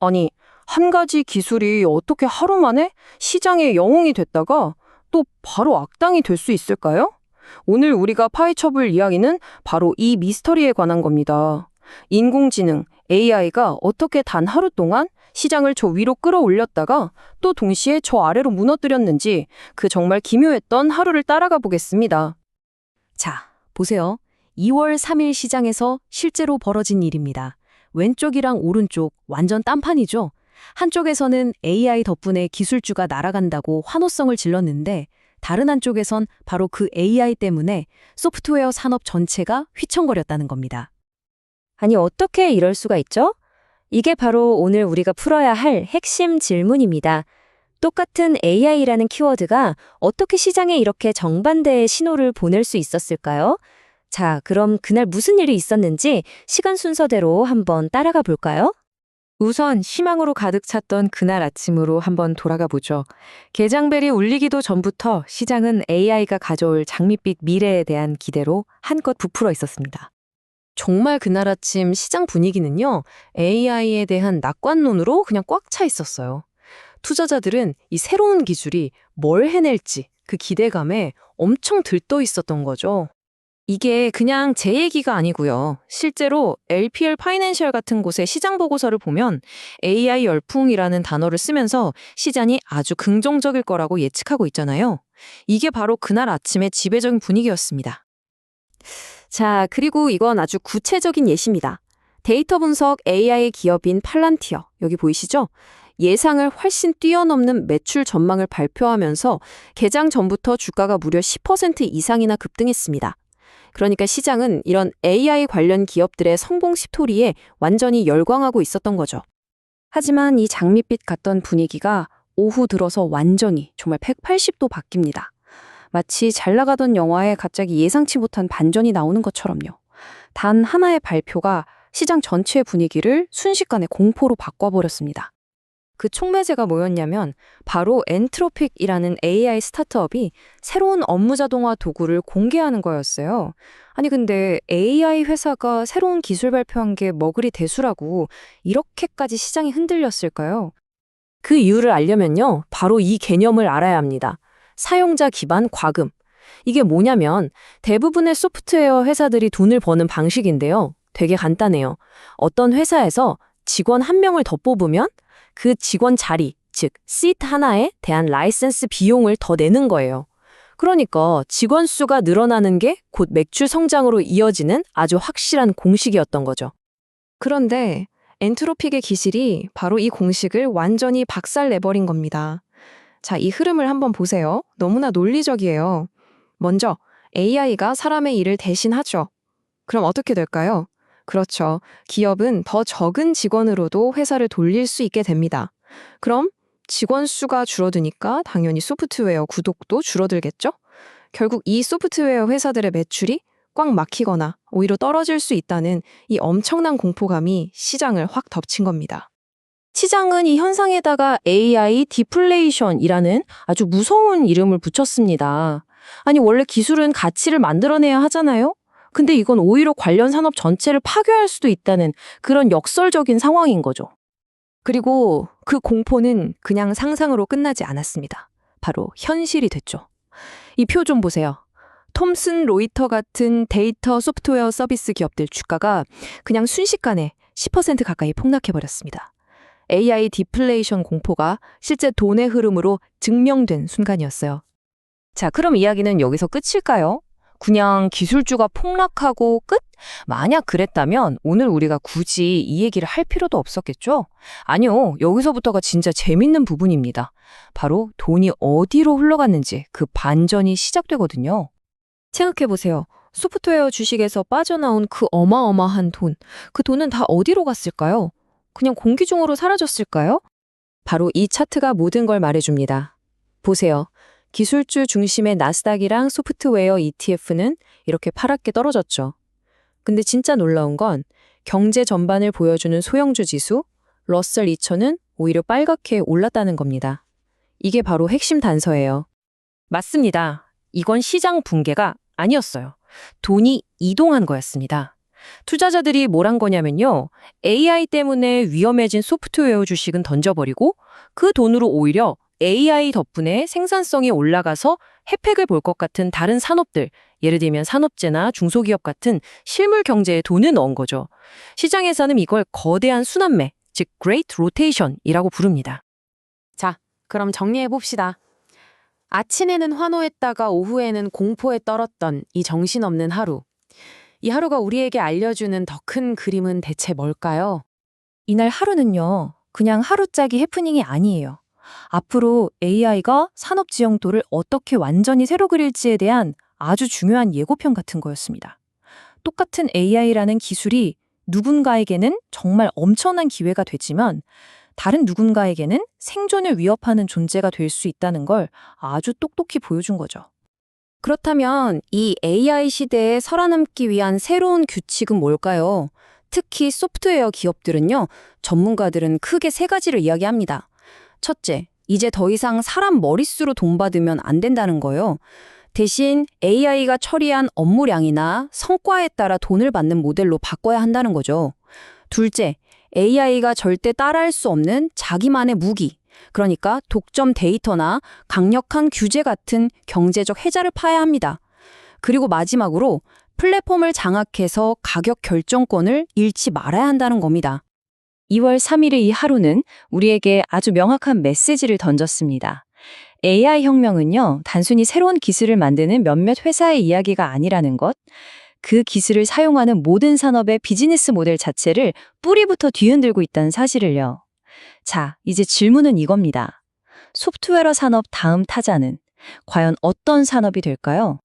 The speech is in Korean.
아니, 한 가지 기술이 어떻게 하루 만에 시장의 영웅이 됐다가 또 바로 악당이 될 수 있을까요? 오늘 우리가 파헤쳐볼 이야기는 바로 이 미스터리에 관한 겁니다. 인공지능, AI가 어떻게 단 하루 동안 시장을 저 위로 끌어올렸다가 또 동시에 저 아래로 무너뜨렸는지 그 정말 기묘했던 하루를 따라가 보겠습니다. 자, 보세요. 2월 3일 시장에서 실제로 벌어진 일입니다. 왼쪽이랑 오른쪽 완전 딴판이죠. 한쪽에서는 AI 덕분에 기술주가 날아간다고 환호성을 질렀는데 다른 한쪽에선 바로 그 AI 때문에 소프트웨어 산업 전체가 휘청거렸다는 겁니다. 아니, 어떻게 이럴 수가 있죠? 이게 바로 오늘 우리가 풀어야 할 핵심 질문입니다. 똑같은 AI라는 키워드가 어떻게 시장에 이렇게 정반대의 신호를 보낼 수 있었을까요? 자, 그럼 그날 무슨 일이 있었는지 시간 순서대로 한번 따라가 볼까요? 우선 희망으로 가득 찼던 그날 아침으로 한번 돌아가 보죠. 게장벨이 울리기도 전부터 시장은 AI가 가져올 장밋빛 미래에 대한 기대로 한껏 부풀어 있었습니다. 정말 그날 아침 시장 분위기는요, AI에 대한 낙관론으로 그냥 꽉 차 있었어요. 투자자들은 이 새로운 기술이 뭘 해낼지 그 기대감에 엄청 들떠 있었던 거죠. 이게 그냥 제 얘기가 아니고요. 실제로 LPL 파이낸셜 같은 곳의 시장 보고서를 보면 AI 열풍이라는 단어를 쓰면서 시장이 아주 긍정적일 거라고 예측하고 있잖아요. 이게 바로 그날 아침의 지배적인 분위기였습니다. 자, 그리고 이건 아주 구체적인 예시입니다. 데이터 분석 AI 기업인 팔란티어, 여기 보이시죠? 예상을 훨씬 뛰어넘는 매출 전망을 발표하면서 개장 전부터 주가가 무려 10% 이상이나 급등했습니다. 그러니까 시장은 이런 AI 관련 기업들의 성공 스토리에 완전히 열광하고 있었던 거죠. 하지만 이 장밋빛 같던 분위기가 오후 들어서 완전히 정말 180도 바뀝니다. 마치 잘 나가던 영화에 갑자기 예상치 못한 반전이 나오는 것처럼요. 단 하나의 발표가 시장 전체의 분위기를 순식간에 공포로 바꿔버렸습니다. 그 촉매제가 뭐였냐면 바로 엔트로픽이라는 AI 스타트업이 새로운 업무 자동화 도구를 공개하는 거였어요. 아니 근데 AI 회사가 새로운 기술 발표한 게 뭐 그리 대수라고 이렇게까지 시장이 흔들렸을까요? 그 이유를 알려면요. 바로 이 개념을 알아야 합니다. 사용자 기반 과금. 이게 뭐냐면 대부분의 소프트웨어 회사들이 돈을 버는 방식인데요. 되게 간단해요. 어떤 회사에서 직원 한 명을 더 뽑으면 그 직원 자리, 즉 시트 하나에 대한 라이센스 비용을 더 내는 거예요. 그러니까 직원 수가 늘어나는 게 곧 매출 성장으로 이어지는 아주 확실한 공식이었던 거죠. 그런데 엔트로픽의 기술이 바로 이 공식을 완전히 박살내버린 겁니다. 자, 이 흐름을 한번 보세요. 너무나 논리적이에요. 먼저 AI가 사람의 일을 대신하죠. 그럼 어떻게 될까요? 그렇죠. 기업은 더 적은 직원으로도 회사를 돌릴 수 있게 됩니다. 그럼 직원 수가 줄어드니까 당연히 소프트웨어 구독도 줄어들겠죠? 결국 이 소프트웨어 회사들의 매출이 꽉 막히거나 오히려 떨어질 수 있다는 이 엄청난 공포감이 시장을 확 덮친 겁니다. 시장은 이 현상에다가 AI 디플레이션이라는 아주 무서운 이름을 붙였습니다. 아니, 원래 기술은 가치를 만들어내야 하잖아요? 근데 이건 오히려 관련 산업 전체를 파괴할 수도 있다는 그런 역설적인 상황인 거죠. 그리고 그 공포는 그냥 상상으로 끝나지 않았습니다. 바로 현실이 됐죠. 이 표 좀 보세요. 톰슨 로이터 같은 데이터 소프트웨어 서비스 기업들 주가가 그냥 순식간에 10% 가까이 폭락해버렸습니다. AI 디플레이션 공포가 실제 돈의 흐름으로 증명된 순간이었어요. 자, 그럼 이야기는 여기서 끝일까요? 그냥 기술주가 폭락하고 끝? 만약 그랬다면 오늘 우리가 굳이 이 얘기를 할 필요도 없었겠죠? 아니요, 여기서부터가 진짜 재밌는 부분입니다. 바로 돈이 어디로 흘러갔는지 그 반전이 시작되거든요. 생각해보세요. 소프트웨어 주식에서 빠져나온 그 어마어마한 돈. 그 돈은 다 어디로 갔을까요? 그냥 공기 중으로 사라졌을까요? 바로 이 차트가 모든 걸 말해줍니다. 보세요. 기술주 중심의 나스닥이랑 소프트웨어 ETF는 이렇게 파랗게 떨어졌죠. 근데 진짜 놀라운 건 경제 전반을 보여주는 소형주 지수, 러셀 2000은 오히려 빨갛게 올랐다는 겁니다. 이게 바로 핵심 단서예요. 맞습니다. 이건 시장 붕괴가 아니었어요. 돈이 이동한 거였습니다. 투자자들이 뭘 한 거냐면요. AI 때문에 위험해진 소프트웨어 주식은 던져버리고 그 돈으로 오히려 AI 덕분에 생산성이 올라가서 혜택을 볼 것 같은 다른 산업들, 예를 들면 산업재나 중소기업 같은 실물 경제에 돈을 넣은 거죠. 시장에서는 이걸 거대한 순환매, 즉 Great Rotation이라고 부릅니다. 자, 그럼 정리해 봅시다. 아침에는 환호했다가 오후에는 공포에 떨었던 이 정신없는 하루. 이 하루가 우리에게 알려주는 더 큰 그림은 대체 뭘까요? 이날 하루는요, 그냥 하루짜기 해프닝이 아니에요. 앞으로 AI가 산업 지형도를 어떻게 완전히 새로 그릴지에 대한 아주 중요한 예고편 같은 거였습니다. 똑같은 AI라는 기술이 누군가에게는 정말 엄청난 기회가 되지만 다른 누군가에게는 생존을 위협하는 존재가 될 수 있다는 걸 아주 똑똑히 보여준 거죠. 그렇다면 이 AI 시대에 살아남기 위한 새로운 규칙은 뭘까요? 특히 소프트웨어 기업들은요, 전문가들은 크게 세 가지를 이야기합니다. 첫째, 이제 더 이상 사람 머릿수로 돈 받으면 안 된다는 거예요. 대신 AI가 처리한 업무량이나 성과에 따라 돈을 받는 모델로 바꿔야 한다는 거죠. 둘째, AI가 절대 따라할 수 없는 자기만의 무기, 그러니까 독점 데이터나 강력한 규제 같은 경제적 해자를 파야 합니다. 그리고 마지막으로 플랫폼을 장악해서 가격 결정권을 잃지 말아야 한다는 겁니다. 2월 3일의 이 하루는 우리에게 아주 명확한 메시지를 던졌습니다. AI 혁명은요, 단순히 새로운 기술을 만드는 몇몇 회사의 이야기가 아니라는 것, 그 기술을 사용하는 모든 산업의 비즈니스 모델 자체를 뿌리부터 뒤흔들고 있다는 사실을요. 자, 이제 질문은 이겁니다. 소프트웨어 산업 다음 타자는 과연 어떤 산업이 될까요?